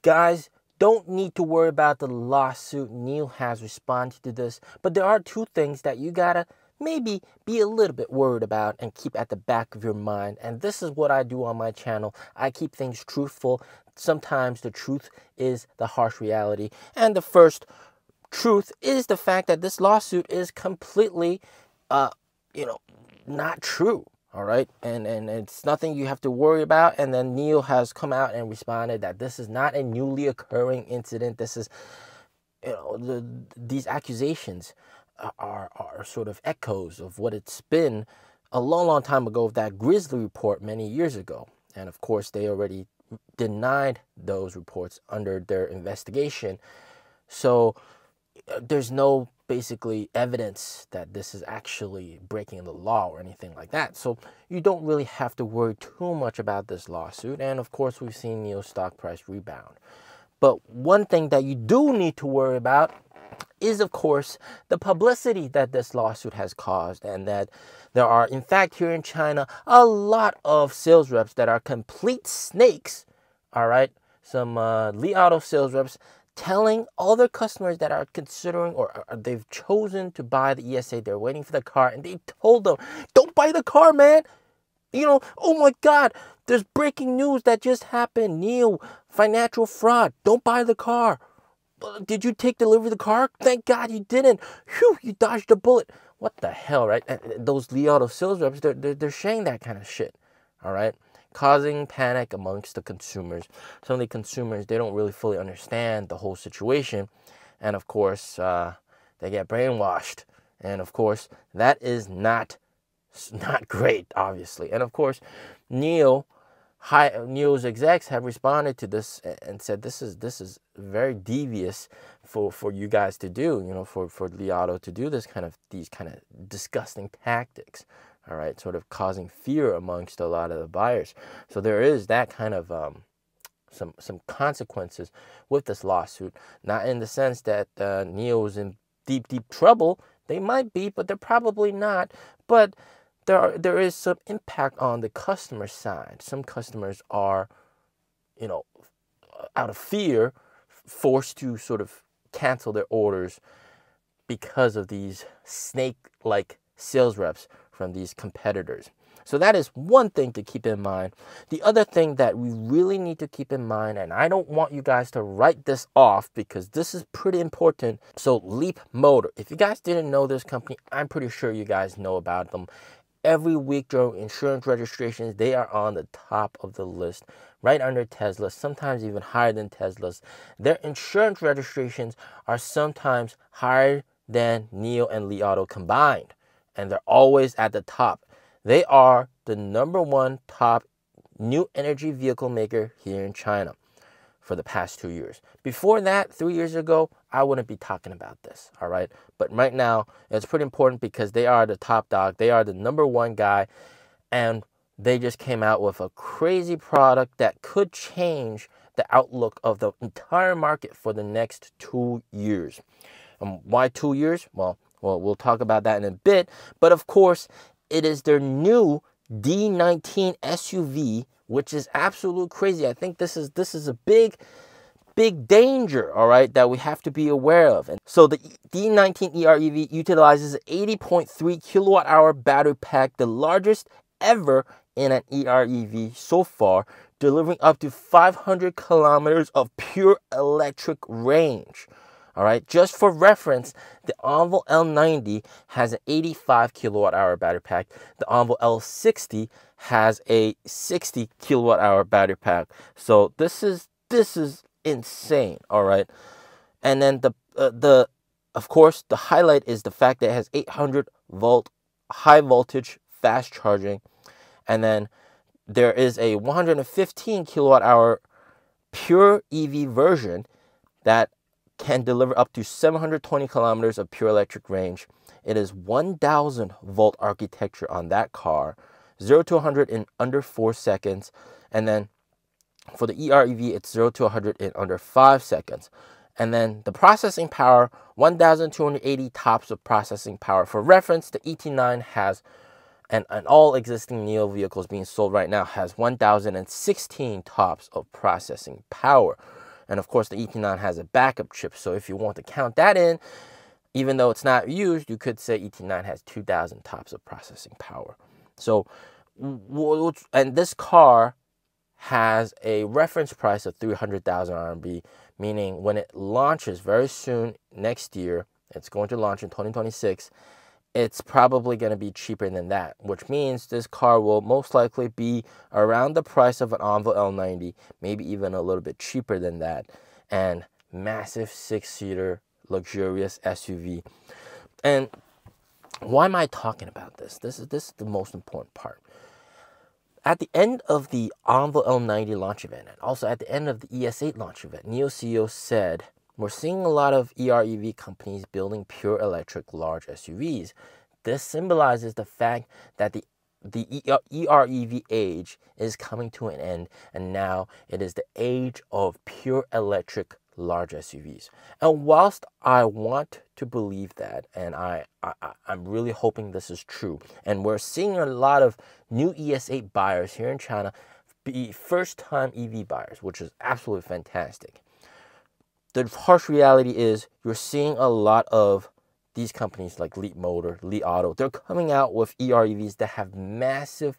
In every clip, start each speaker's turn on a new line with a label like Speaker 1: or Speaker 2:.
Speaker 1: Guys, don't need to worry about the lawsuit. NIO has responded to this, but there are two things that you gotta maybe be a little bit worried about and keep at the back of your mind. And this is what I do on my channel. I keep things truthful. Sometimes the truth is the harsh reality. And the first truth is the fact that this lawsuit is completely, not true. All right. And it's nothing you have to worry about. And then NIO has come out and responded that this is not a newly occurring incident. This is, these accusations are sort of echoes of what it's been a long time ago, of that Grizzly report many years ago. And of course, they already denied those reports under their investigation. So there's no basically evidence that this is actually breaking the law or anything like that. So you don't really have to worry too much about this lawsuit. And of course, we've seen NIO's stock price rebound. But one thing that you do need to worry about is, of course, the publicity that this lawsuit has caused, and that there are, in fact, here in China, a lot of sales reps that are complete snakes. All right, some Li Auto sales reps telling all their customers that are considering, or they've chosen to buy the ESA, they're waiting for the car, and they told them, don't buy the car, man. Oh my God, there's breaking news that just happened. NIO, financial fraud, don't buy the car. Did you take delivery of the car? Thank God you didn't. Phew, you dodged a bullet. What the hell, right? Those Li Auto sales reps, they're saying that kind of shit, all right? Causing panic amongst the consumers. Some of the consumers, they don't really fully understand the whole situation. And of course, they get brainwashed. And of course, that is not great, obviously. And of course, NIO's execs have responded to this and said this is very devious for you guys to do, for Li Auto to do these kind of disgusting tactics. All right, sort of causing fear amongst a lot of the buyers. So there is that kind of some consequences with this lawsuit. Not in the sense that NIO is in deep trouble. They might be, but they're probably not. But there is some impact on the customer side. Some customers are, out of fear, forced to sort of cancel their orders because of these snake-like sales reps from these competitors. So that is one thing to keep in mind. The other thing that we really need to keep in mind, and I don't want you guys to write this off because this is pretty important. So Leap Motor, if you guys didn't know this company, I'm pretty sure you guys know about them. Every week during insurance registrations, they are on the top of the list, right under Tesla, sometimes even higher than Tesla's. Their insurance registrations are sometimes higher than NIO and Li Auto combined, and they're always at the top. They are the #1 top new energy vehicle maker here in China for the past 2 years. Before that, 3 years ago, I wouldn't be talking about this, all right? But right now, it's pretty important because they are the top dog. They are the #1 guy, and they just came out with a crazy product that could change the outlook of the entire market for the next 2 years. Why 2 years? Well, we'll talk about that in a bit. But of course, it is their new D19 SUV, which is absolute crazy. I think this is a big danger, all right, that we have to be aware of. And so the D19 EREV utilizes an 80.3 kilowatt hour battery pack, the largest ever in an EREV so far, delivering up to 500 kilometers of pure electric range. All right, just for reference, the Envoy L90 has an 85 kilowatt hour battery pack. The Envoy L60 has a 60 kilowatt hour battery pack. So this is insane. All right, and then of course the highlight is the fact that it has 800 volt high voltage fast charging, and then there is a 115 kilowatt hour pure EV version that can deliver up to 720 kilometers of pure electric range. It is 1000 volt architecture on that car, 0 to 100 in under 4 seconds, and then for the EREV, it's 0 to 100 in under 5 seconds. And then the processing power, 1280 tops of processing power. For reference, the ET9 has, and all existing NIO vehicles being sold right now, has 1016 tops of processing power. And of course, the ET9 has a backup chip. So if you want to count that in, even though it's not used, you could say ET9 has 2,000 TOPS of processing power. So, and this car has a reference price of 300,000 RMB, meaning when it launches very soon next year, it's going to launch in 2026, it's probably going to be cheaper than that, which means this car will most likely be around the price of an Envoy L90, maybe even a little bit cheaper than that, and massive 6-seater luxurious SUV. And why am I talking about this? This is the most important part. At the end of the Envoy L90 launch event, and also at the end of the ES8 launch event, NIO CEO said, we're seeing a lot of EREV companies building pure electric large SUVs. This symbolizes the fact that the EREV age is coming to an end, and now it is the age of pure electric large SUVs. And whilst I want to believe that, and I'm really hoping this is true, and we're seeing a lot of new ES8 buyers here in China be first-time EV buyers, which is absolutely fantastic. The harsh reality is you're seeing a lot of these companies like Leapmotor, Li Auto, they're coming out with EREVs that have massive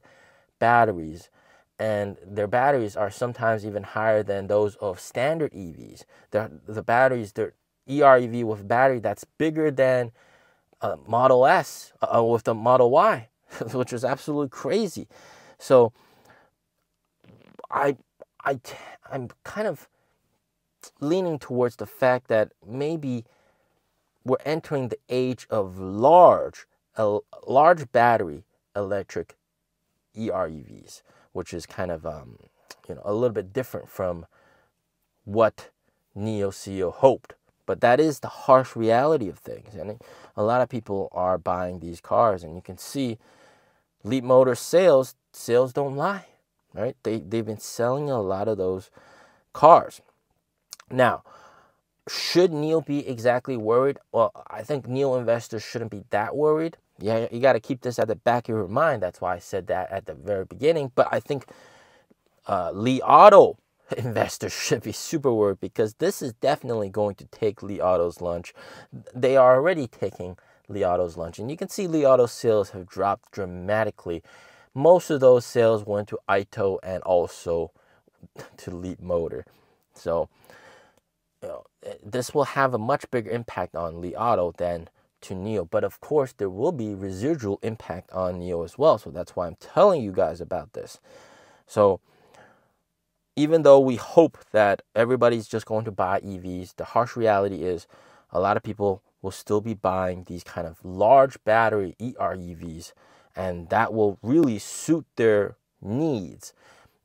Speaker 1: batteries, and their batteries are sometimes even higher than those of standard EVs. The batteries, they're EREV with battery that's bigger than Model S with the Model Y, which is absolutely crazy. So I'm kind of leaning towards the fact that maybe we're entering the age of large battery electric EREVs, which is kind of a little bit different from what NIO CEO hoped. But that is the harsh reality of things, and a lot of people are buying these cars, and you can see Leapmotor sales don't lie, right? They've been selling a lot of those cars. Now, should NIO be exactly worried? Well, I think NIO investors shouldn't be that worried. Yeah, you got to keep this at the back of your mind. That's why I said that at the very beginning. But I think Li Auto investors should be super worried, because this is definitely going to take Li Auto's lunch. They are already taking Li Auto's lunch, and you can see Li Auto's sales have dropped dramatically. Most of those sales went to Ito and also to Leapmotor. So this will have a much bigger impact on Li Auto than to NIO. But of course, there will be residual impact on NIO as well. So that's why I'm telling you guys about this. So even though we hope that everybody's just going to buy EVs, the harsh reality is a lot of people will still be buying these kind of large battery EREVs, and that will really suit their needs.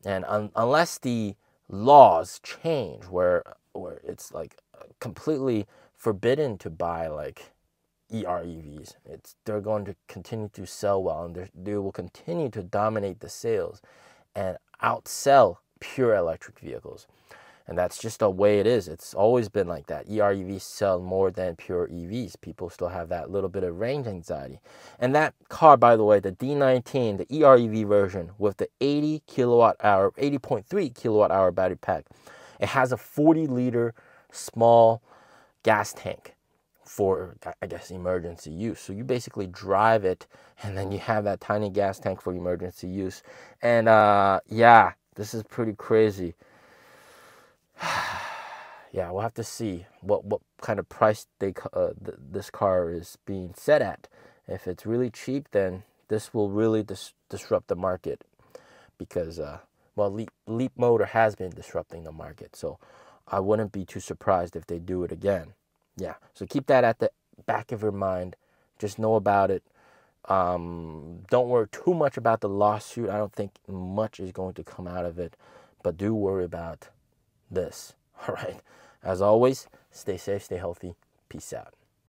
Speaker 1: And unless the laws change where it's like completely forbidden to buy like EREVs, they're going to continue to sell well, and they will continue to dominate the sales and outsell pure electric vehicles. And that's just the way it is. It's always been like that. EREVs sell more than pure EVs. People still have that little bit of range anxiety. And that car, by the way, the D19, the EREV version with the 80.3 kilowatt hour battery pack, it has a 40-liter small gas tank for, I guess, emergency use. So you basically drive it, and then you have that tiny gas tank for emergency use. And yeah, this is pretty crazy. Yeah, we'll have to see what kind of price this car is being set at. If it's really cheap, then this will really disrupt the market, because well, Leapmotor has been disrupting the market, so I wouldn't be too surprised if they do it again. Yeah, so keep that at the back of your mind. Just know about it. Don't worry too much about the lawsuit. I don't think much is going to come out of it, but do worry about this. All right. As always, stay safe, stay healthy. Peace out.